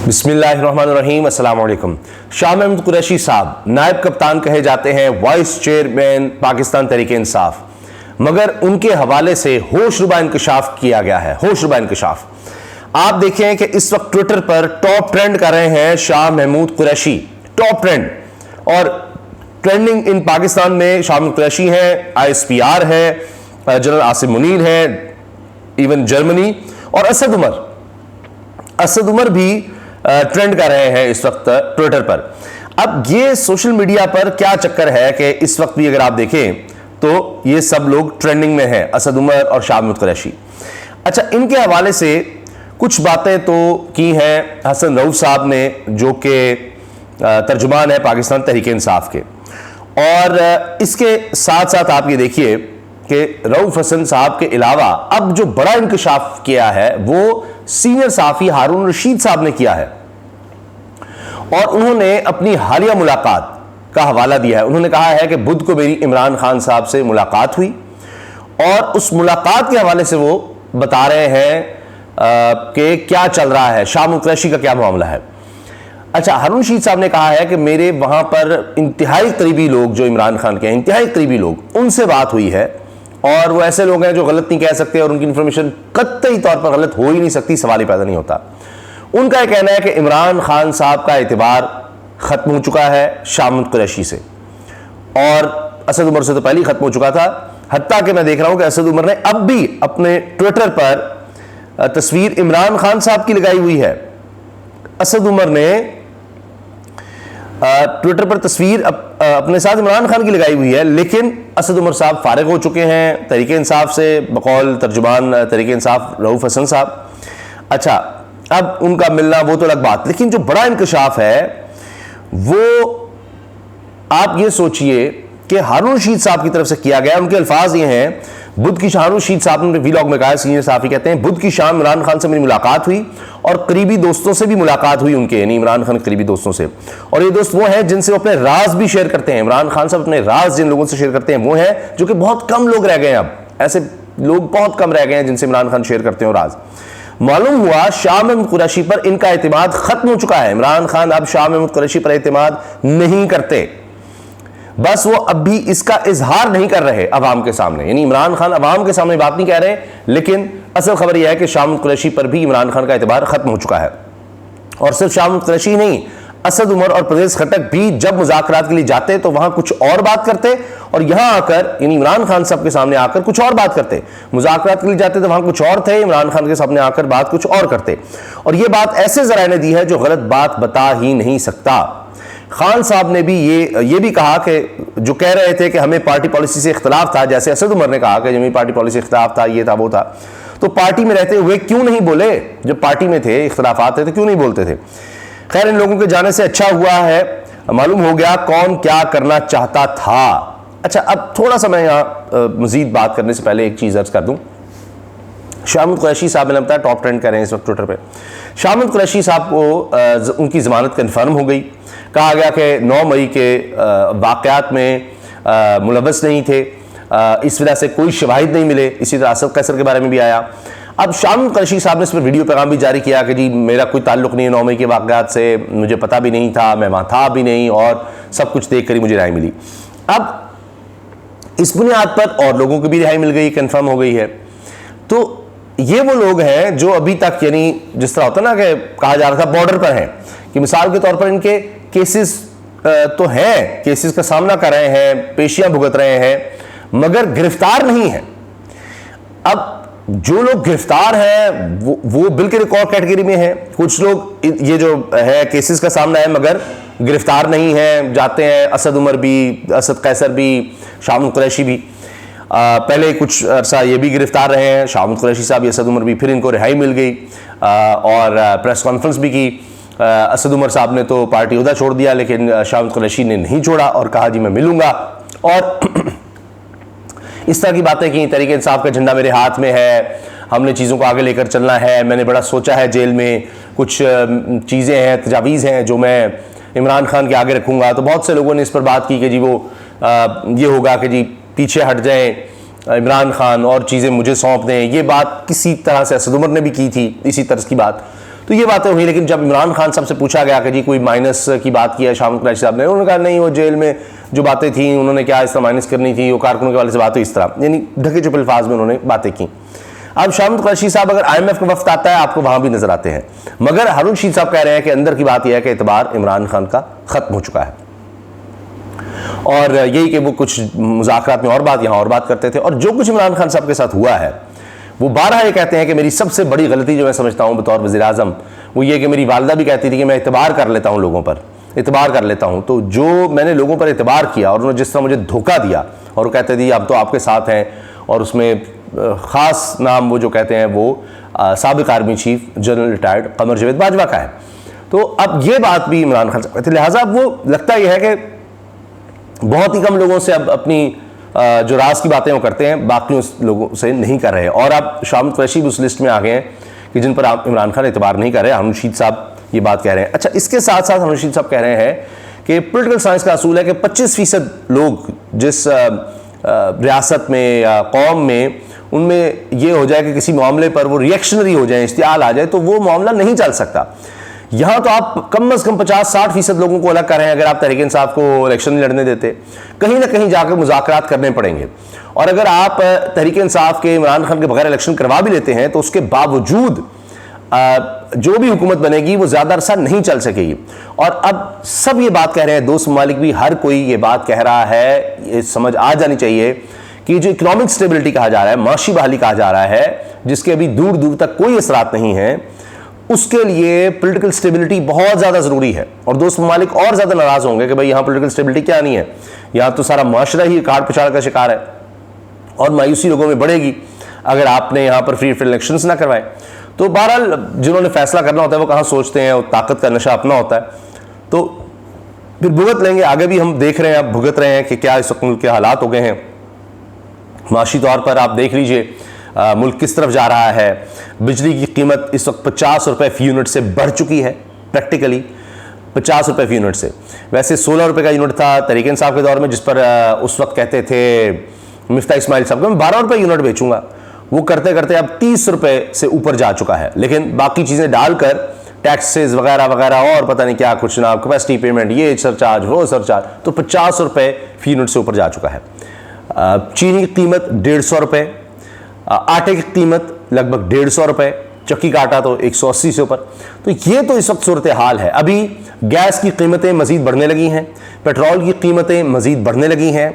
बिस्मिल्लाहिर्रहमानिर्रहीम, अस्सलाम वालेकुम। शाह महमूद कुरैशी साहब नायब कप्तान कहे जाते हैं, वाइस चेयरमैन पाकिस्तान तहरीक इंसाफ, मगर उनके हवाले से होशरुबा इंकशाफ किया गया है। होशरुबा इंकशाफ आप देखें कि इस वक्त ट्विटर पर टॉप ट्रेंड कर रहे हैं शाह महमूद कुरैशी, टॉप ट्रेंड। और ट्रेंडिंग इन पाकिस्तान में शाह महमूद कुरैशी है, ISPR है, जनरल आसिम मुनीर है, इवन जर्मनी, और असद उमर भी ट्रेंड कर रहे हैं इस वक्त ट्विटर पर। अब ये सोशल मीडिया पर क्या चक्कर है कि इस वक्त भी अगर आप देखें तो ये सब लोग ट्रेंडिंग में हैं, असद उमर और शाह महमूद कुरैशी। अच्छा, इनके हवाले से कुछ बातें तो की हैं हसन रऊफ साहब ने, जो कि तर्जुमान है पाकिस्तान तहरीक इंसाफ के। और इसके साथ साथ आप ये देखिए कि रऊफ हसन साहब के अलावा अब जो बड़ा इंकशाफ किया है वो सीनियर साफी हारून रशीद साहब ने किया है। और उन्होंने अपनी हालिया मुलाकात का हवाला दिया है। उन्होंने कहा है कि बुध को मेरी इमरान खान साहब से मुलाकात हुई और उस मुलाकात के हवाले से वो बता रहे हैं कि क्या चल रहा है, शाह महमूद कुरैशी का क्या मामला है। अच्छा, हारून रशीद साहब ने कहा है कि मेरे वहां पर इंतहाई करीबी लोग जो इमरान खान के हैं, इंतहाई करीबी लोग, उनसे बात हुई है और वो ऐसे लोग हैं जो गलत नहीं कह सकते और उनकी इंफॉर्मेशन कतई तौर पर गलत हो ही नहीं सकती, सवाल ही पैदा नहीं होता। उनका यह कहना है कि इमरान खान साहब का एतबार खत्म हो चुका है शाह महमूद कुरैशी से, और असद उमर से तो पहले ही खत्म हो चुका था। हत्ता कि मैं देख रहा हूं कि असद उमर ने अब भी अपने ट्विटर पर तस्वीर इमरान खान साहब की लगाई हुई है। असद उमर ने ट्विटर पर तस्वीर अपने साथ इमरान खान की लगाई हुई है, लेकिन असद उमर साहब फारिग हो चुके हैं तहरीक इंसाफ से, बकौल तर्जुमान तहरीक इंसाफ रऊफ हसन साहब। अच्छा, अब उनका मिलना वो तो अलग बात, लेकिन जो बड़ा इंकशाफ है वो आप ये सोचिए कि हारून रशीद साहब की तरफ से किया गया। उनके अल्फाज ये हैं, बुध की शाम, हारून रशीद साहब ने वीलॉग में कहा, सीनियर साफी कहते हैं, बुध की शाम इमरान खान से मेरी मुलाकात हुई और करीबी दोस्तों से भी मुलाकात हुई उनके, यानी इमरान खान के करीबी दोस्तों से। और ये दोस्त वो हैं जिनसे वो अपने राज भी शेयर करते हैं। इमरान खान साहब अपने राज जिन लोगों से शेयर करते हैं वो हैं, जो कि बहुत कम लोग रह गए हैं। अब ऐसे लोग बहुत कम रह गए हैं जिनसे इमरान खान शेयर करते हैं राज। मालूम हुआ शाह महमूद कुरैशी पर इनका एतमाद खत्म हो चुका है। इमरान खान अब शाह महमूद कुरैशी पर एतमाद नहीं करते, बस वो अब भी इसका इजहार नहीं कर रहे अवाम के सामने। यानी इमरान खान अवाम के सामने बात नहीं कह रहे, लेकिन असल खबर यह है कि शाह महमूद कुरैशी पर भी इमरान खान का एतबार खत्म हो चुका है। और सिर्फ शाह महमूद कुरैशी नहीं, असद उमर और परवेज खटक भी जब मुज़ाकरात के लिए जाते तो वहां कुछ और बात करते, और यहां आकर यानी इमरान खान साहब के सामने आकर कुछ और बात करते। मुज़ाकरात के लिए जाते तो वहां कुछ और थे, इमरान खान के सामने आकर बात कुछ और करते। और यह बात ऐसे जराए ने दी है जो गलत बात बता ही नहीं सकता। खान साहब ने भी ये भी कहा कि जो कह रहे थे कि हमें पार्टी पॉलिसी से इख्तलाफ था, जैसे असद उमर ने कहा कि हमें पार्टी पॉलिसी से इख्तलाफ था, ये था वो था, तो पार्टी में रहते हुए क्यों नहीं बोले? जब पार्टी में थे, इख्तलाफात थे, तो क्यों नहीं बोलते थे? खैर, इन लोगों के जाने से अच्छा हुआ है, मालूम हो गया कौन क्या करना चाहता था। अच्छा, अब थोड़ा सा मैं यहाँ मजीद बात करने से पहले एक चीज़ अर्ज कर दूँ। शाह महमूद कुरैशी साहब ने बताया टॉप ट्रेंड कर रहे हैं इस वक्त ट्विटर पे। शाह महमूद कुरैशी साहब को उनकी ज़मानत कन्फर्म हो गई। कहा गया कि 9 मई के वाक़यात में मुलव्वस नहीं थे, इस वजह से कोई शवाहिद नहीं मिले। इसी तरह असद कैसर के बारे में भी आया। अब शाह महमूद कुरैशी साहब ने इस पर वीडियो पैगाम भी जारी किया कि जी मेरा कोई ताल्लुक़ नहीं है 9 मई के वाक़यात से, मुझे पता भी नहीं था, मैं वहाँ था भी नहीं, और सब कुछ देख कर ही मुझे रिहाई मिली। अब इस बुनियाद पर और लोगों को भी रिहाई मिल गई, कन्फर्म हो गई है। तो ये वो लोग हैं जो अभी तक, यानी जिस तरह होता ना कि कहा जा रहा था बॉर्डर पर हैं, कि मिसाल के तौर पर इनके केसेस तो हैं, केसेस का सामना कर रहे हैं, पेशियां भुगत रहे हैं, मगर गिरफ्तार नहीं है। अब जो लोग गिरफ्तार हैं वो बिल के रिकॉर्ड कैटेगरी में हैं। कुछ लोग ये जो है केसेस का सामना है मगर गिरफ्तार नहीं है, जाते हैं। असद उमर भी, असद कैसर भी, शाह महमूद कुरैशी भी। पहले कुछ अरसा ये भी गिरफ्तार रहे हैं, शाह महमूद कुरैशी साहब, असद उमर भी, फिर इनको रिहाई मिल गई और प्रेस कॉन्फ्रेंस भी की। असद उमर साहब ने तो पार्टी उहदा छोड़ दिया, लेकिन शाह महमूद कुरैशी ने नहीं छोड़ा और कहा जी मैं मिलूंगा। और इस तरह की बातें की, तहरीक इंसाफ का झंडा मेरे हाथ में है, हमने चीज़ों को आगे लेकर चलना है, मैंने बड़ा सोचा है, जेल में कुछ चीज़ें हैं, तजावीज़ हैं जो मैं इमरान खान के आगे रखूँगा। तो बहुत से लोगों ने इस पर बात की कि जी वो ये होगा कि जी पीछे हट जाएं इमरान खान और चीज़ें मुझे सौंप दें। ये बात किसी तरह से असद उमर ने भी की थी, इसी तरह की बात। तो ये बातें हुई। लेकिन जब इमरान खान साहब से पूछा गया कि जी कोई माइनस की बात की है शाहमद कुरैशी साहब ने, उन्होंने कहा नहीं, वो जेल में जो बातें थी उन्होंने क्या इस तरह माइनस करनी थी, वो कारकुनों के वाले से बात हुई, इस तरह यानी ढके चुपे अल्फाज में उन्होंने बातें की। अब शाहमद कुरैशी साहब अगर IMF का वफ्द आता है आपको वहां भी नजर आते हैं, मगर हारून रशीद साहब कह रहे हैं कि अंदर की बात यह है कि एतबार इमरान खान का खत्म हो चुका है, और यही कि वो कुछ मुज़ाकरात में और बात यहाँ और बात करते थे। और जो कुछ इमरान खान साहब के साथ हुआ है वो बारहा ये कहते हैं कि मेरी सबसे बड़ी गलती जो मैं समझता हूँ बतौर वज़ीर-ए-आज़म वो ये कि मेरी वालदा भी कहती थी कि मैं एतबार कर लेता हूँ, लोगों पर एतबार कर लेता हूँ। तो जो मैंने लोगों पर एतबार किया और उन्होंने जिस तरह मुझे धोखा दिया, और वो कहते थे अब तो आपके साथ हैं, और उसमें ख़ास नाम वो जो कहते हैं वो साबिक़ army chief general retired Qamar Javed Bajwa का है। तो अब ये बात भी इमरान खान साहब कहते, लिहाजा वो लगता यह है कि बहुत ही कम लोगों से अब अपनी जो राज की बातें वो करते हैं, बाकी लोगों से नहीं कर रहे। और अब शाहमद कुरैशी भी उस लिस्ट में आ गए हैं कि जिन पर आप इमरान खान एतबार नहीं कर रहे। हारून रशीद साहब ये बात कह रहे हैं। अच्छा, इसके साथ साथ हारून रशीद साहब कह रहे हैं कि पॉलिटिकल साइंस का असूल है कि 25% लोग जिस रियासत में या कौम में उनमें ये हो जाए कि किसी मामले पर वो रिएक्शनरी हो जाए, इश्तियाल आ जाए, तो वो मामला नहीं चल सकता। यहाँ तो आप कम से कम 50-60% लोगों को अलग कर रहे हैं। अगर आप तहरीक इंसाफ को इलेक्शन लड़ने देते, कहीं ना कहीं जाकर मुज़ाकरात करने पड़ेंगे। और अगर आप तहरीक इंसाफ के इमरान खान के बगैर इलेक्शन करवा भी लेते हैं तो उसके बावजूद जो भी हुकूमत बनेगी वो ज़्यादा अरसा नहीं चल सकेगी। और अब सब ये बात कह रहे हैं, दोस्त ममालिक भी, हर कोई ये बात कह रहा है, ये समझ आ जानी चाहिए कि जो इकोनॉमिक स्टेबिलिटी कहा जा रहा है, माशी बहाली कहा जा रहा है, जिसके अभी दूर दूर तक कोई असरात नहीं है, उसके लिए पॉलिटिकल स्टेबिलिटी बहुत ज़्यादा ज़रूरी है। और दोस्त ममालिक और ज़्यादा नाराज़ होंगे कि भाई यहाँ पॉलिटिकल स्टेबिलिटी क्या नहीं है, यहाँ तो सारा माशरा ही काट पछाड़ का शिकार है, और मायूसी लोगों में बढ़ेगी अगर आपने यहाँ पर फ्री इलेक्शंस ना करवाए। तो बहरहाल जिन्होंने फैसला करना होता है वो कहाँ सोचते हैं, वो ताकत का नशा अपना होता है, तो फिर भुगत लेंगे। आगे भी हम देख रहे हैं, अब भुगत रहे हैं कि क्या इस वक्त मुल्क के हालात हो गए हैं। माशी तौर पर आप देख लीजिए मुल्क किस तरफ जा रहा है। बिजली की कीमत इस वक्त 50 रुपये फी यूनिट से बढ़ चुकी है, प्रैक्टिकली 50 रुपये फी यूनिट से। वैसे 16 रुपये का यूनिट था तहरीक इंसाफ के दौर में, जिस पर उस वक्त कहते थे मिफ्ता इस्माइल साहब को मैं 12 रुपये यूनिट बेचूंगा। वो करते करते अब 30 रुपये से ऊपर जा चुका है। लेकिन बाकी चीज़ें डालकर टैक्सेस वगैरह वगैरह और पता नहीं क्या कुछ ना, कैपेसिटी पेमेंट, ये सरचार्ज वो सरचार्ज, तो 50 रुपये फी यूनिट से ऊपर जा चुका है। चीनी की कीमत 150 रुपये, आटे की कीमत लगभग 150 रुपये, चक्की का आटा तो 180 से ऊपर। तो ये तो इस वक्त सूरत हाल है। अभी गैस की कीमतें मज़ीद बढ़ने लगी हैं, पेट्रोल की कीमतें मज़ीद बढ़ने लगी हैं,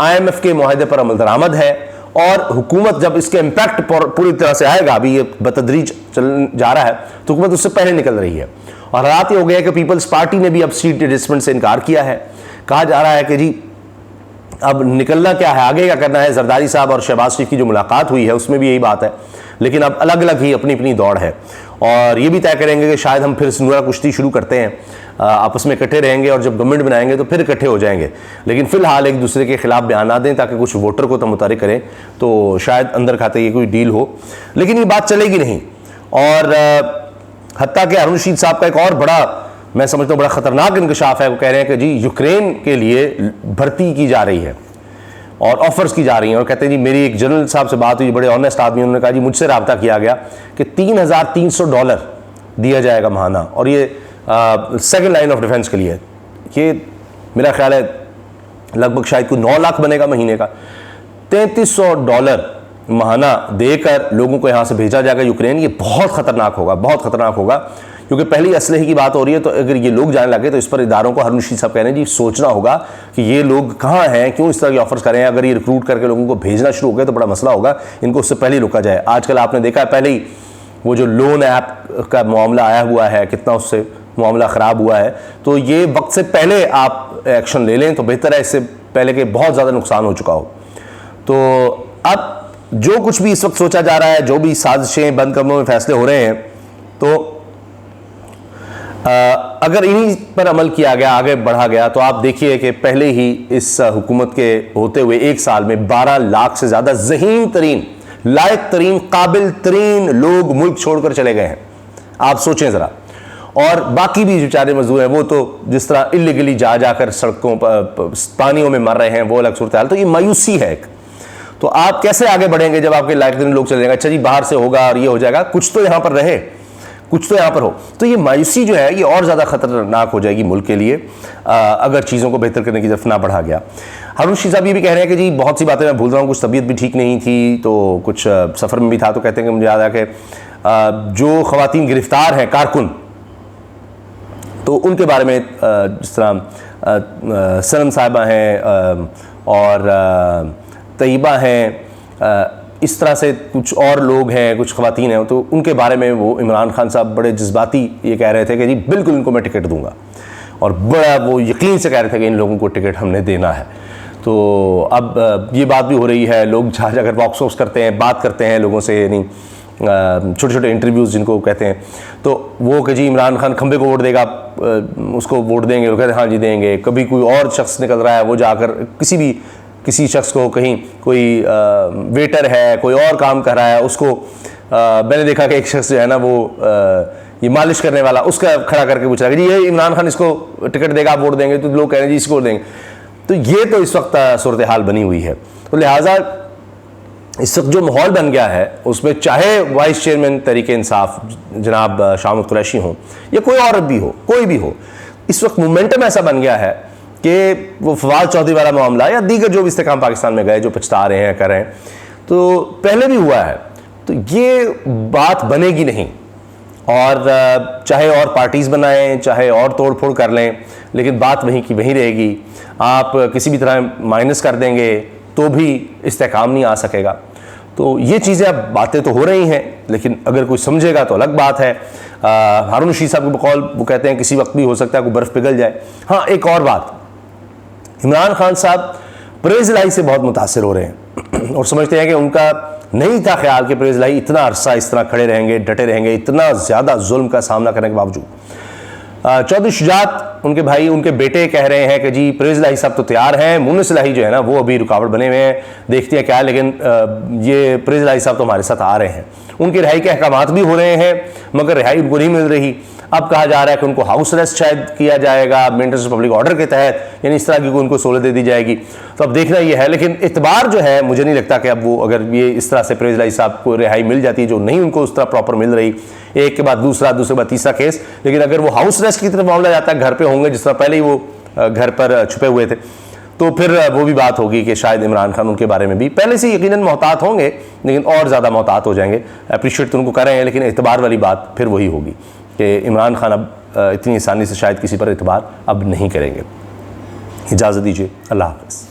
IMF के मुआहदे पर अमल दरामद है, और हुकूमत जब इसके इम्पैक्ट पूरी तरह से आएगा, अभी ये बतदरीज चल जा रहा है, तो हुकूमत उससे पहले निकल रही है। और हालात ये हो गया है कि पीपल्स पार्टी ने भी अब सीट एडजस्टमेंट से इनकार किया है। कहा जा रहा है कि जी अब निकलना क्या है, आगे क्या करना है। जरदारी साहब और शहबाज शरीफ की जो मुलाकात हुई है उसमें भी यही बात है, लेकिन अब अलग अलग ही अपनी अपनी दौड़ है। और ये भी तय करेंगे कि शायद हम फिर सिंदूरा कुश्ती शुरू करते हैं, आपस में इकट्ठे रहेंगे, और जब गवर्नमेंट बनाएंगे तो फिर इकट्ठे हो जाएंगे। लेकिन फिलहाल एक दूसरे के खिलाफ बयान ना दें ताकि कुछ वोटर को तो मुतारिक करें, तो शायद अंदर खाते ये कोई डील हो, लेकिन ये बात चलेगी नहीं। और हत्ता कि हारून रशीद साहब का एक और बड़ा, मैं समझता हूँ बड़ा ख़तरनाक इंकशाफ है। वो कह रहे हैं कि जी यूक्रेन के लिए भर्ती की जा रही है और ऑफर्स की जा रही हैं, और कहते हैं जी मेरी एक जनरल साहब से बात हुई, बड़े ऑनेस्ट आदमी, उन्होंने कहा जी मुझसे रब्ता किया गया कि $3,300 दिया जाएगा महाना, और ये सेकंड लाइन ऑफ डिफेंस के लिए। ये मेरा ख्याल है लगभग शायद कोई 9 लाख बनेगा महीने का। $3,300 महाना देकर लोगों को यहाँ से भेजा जाएगा यूक्रेन। ये बहुत ख़तरनाक होगा, बहुत ख़तरनाक होगा, क्योंकि पहली असलहे की बात हो रही है। तो अगर ये लोग जाने लगे तो इस पर इदारों को, हारून रशीद साहब कह रहे हैं जी सोचना होगा कि ये लोग कहाँ हैं, क्यों इस तरह के ऑफर्स करें। अगर ये रिक्रूट करके लोगों को भेजना शुरू हो गए तो बड़ा मसला होगा, इनको उससे पहले ही रोका जाए। आजकल आपने देखा है, पहले ही वो जो लोन ऐप का मामला आया हुआ है, कितना उससे मामला ख़राब हुआ है। तो ये वक्त से पहले आप एक्शन ले लें तो बेहतर है, इससे पहले कि बहुत ज़्यादा नुकसान हो चुका हो। तो अब जो कुछ भी इस वक्त सोचा जा रहा है, जो भी साजिशें, बंद कमरों में फैसले हो रहे हैं, तो अगर इन्हीं पर अमल किया गया, आगे बढ़ा गया, तो आप देखिए कि पहले ही इस हुकूमत के होते हुए 1 साल में 12 लाख से ज़्यादा ज़हीन तरीन, लायक तरीन, काबिल तरीन लोग मुल्क छोड़कर चले गए हैं। आप सोचें ज़रा। और बाकी भी बेचारे मजदूर हैं, वो तो जिस तरह इलीगली जा जाकर सड़कों पर पानियों में मर रहे हैं, वो अलग सूरत हाल। तो ये मायूसी है एक। तो आप कैसे आगे बढ़ेंगे जब आपके लायक तरीन लोग चले जाएंगे। अच्छा जी बाहर से होगा और ये हो जाएगा, कुछ तो यहाँ पर रहे, कुछ तो यहाँ पर हो। तो ये मायूसी जो है ये और ज़्यादा ख़तरनाक हो जाएगी मुल्क के लिए अगर चीज़ों को बेहतर करने की तरफ ना बढ़ा गया। हारून रशीद साहब ये भी कह रहे हैं कि जी बहुत सी बातें मैं भूल रहा हूँ, कुछ तबीयत भी ठीक नहीं थी, तो कुछ सफ़र में भी था, तो कहते हैं कि मुझे याद आया कि जो ख़वातीन गिरफ्तार हैं कारकुन, तो उनके बारे में जिस तरह सनम साहिबा हैं और तैयबा हैं, इस तरह से कुछ और लोग हैं, कुछ ख़वातीन हैं, तो उनके बारे में वो इमरान खान साहब बड़े जज्बाती ये कह रहे थे कि जी बिल्कुल इनको मैं टिकट दूंगा, और बड़ा वो यकीन से कह रहे थे कि इन लोगों को टिकट हमने देना है। तो अब ये बात भी हो रही है, लोग जहाँ जाकर वॉक्स वॉक्स करते हैं, बात करते हैं लोगों से, यानी छोटे छोटे इंटरव्यूज़ जिनको कहते हैं, तो वो कि जी इमरान खान खंबे को वोट देगा, उसको वोट देंगे, लोग कहते हैं हाँ जी देंगे। कभी कोई और शख्स निकल रहा है, वो जाकर किसी शख्स को, कहीं कोई वेटर है, कोई और काम कर रहा है, उसको मैंने देखा कि एक शख्स जो है ना वो ये मालिश करने वाला, उसका खड़ा करके पूछ रहा है कि जी ये इमरान खान इसको टिकट देगा, आप वोट देंगे? तो लोग कह रहे हैं जी इसको देंगे। तो ये तो इस वक्त सूरत हाल बनी हुई है। तो लिहाजा इस वक्त जो माहौल बन गया है उसमें चाहे वाइस चेयरमैन तहरीक इंसाफ जनाब शाह महमूद कुरैशी हों या कोई और भी हो, कोई भी हो, इस वक्त मोमेंटम ऐसा बन गया है कि वो फवाद चौधरी वाला मामला या दीगर जो भी इस्तेकाम पाकिस्तान में गए, जो पछता रहे हैं, कर रहे हैं, तो पहले भी हुआ है, तो ये बात बनेगी नहीं। और चाहे और पार्टीज़ बनाएं, चाहे और तोड़ फोड़ कर लें, लेकिन बात वहीं की वहीं रहेगी। आप किसी भी तरह माइनस कर देंगे तो भी इस्तेकाम नहीं आ सकेगा। तो ये चीज़ें अब बातें तो हो रही हैं, लेकिन अगर कोई समझेगा तो अलग बात है। हारून रशीद साहब के बकौल वो कहते हैं किसी वक्त भी हो सकता है कोई बर्फ़ पिघल जाए। हाँ, एक और बात, इमरान खान साहब परहेज़ इलाही से बहुत मुतासिर हो रहे हैं और समझते हैं कि उनका नहीं था ख्याल कि परहेज़ इलाही इतना अरसा इस तरह खड़े रहेंगे, डटे रहेंगे, इतना ज़्यादा जुल्म का सामना करने के बावजूद। चौधरी शुजात उनके भाई, उनके बेटे कह रहे हैं कि जी परहेज़ इलाही साहब तो तैयार हैं, मुनिस इलाही जो है ना वो अभी रुकावट बने हुए हैं, देखते हैं क्या है, लेकिन ये परहेज़ इलाही साहब तो हमारे साथ आ रहे हैं। उनकी रिहाई के अहकामात भी हो रहे हैं मगर रिहाई उनको नहीं मिल रही। अब कहा जा रहा है कि उनको हाउस अरेस्ट शायद किया जाएगा मेंटेनेंस पब्लिक ऑर्डर के तहत, यानी इस तरह की उनको सहूलत दे दी जाएगी। तो अब देखना ये है, लेकिन इतबार जो है मुझे नहीं लगता कि अब वो, अगर ये इस तरह से परहेज़ इलाही साहब को रिहाई मिल जाती है जो नहीं उनको उस तरह प्रॉपर मिल रही, एक के बाद दूसरा, दूसरे के बाद तीसरा केस, लेकिन अगर वो हाउस अरेस्ट की तरफ मामला जाता है, घर पे होंगे जिस तरह पहले ही वो घर पर छुपे हुए थे, तो फिर वो भी बात होगी कि शायद इमरान खान उनके बारे में भी पहले से यकीनन मोहतात होंगे, लेकिन और ज़्यादा मोहतात हो जाएंगे। अप्रिशिएट तो उनको कर रहे हैं, लेकिन एतबार वाली बात फिर वही होगी कि इमरान खान अब इतनी आसानी से शायद किसी पर एतबार अब नहीं करेंगे। इजाज़त दीजिए, अल्लाह हाफ़िज़।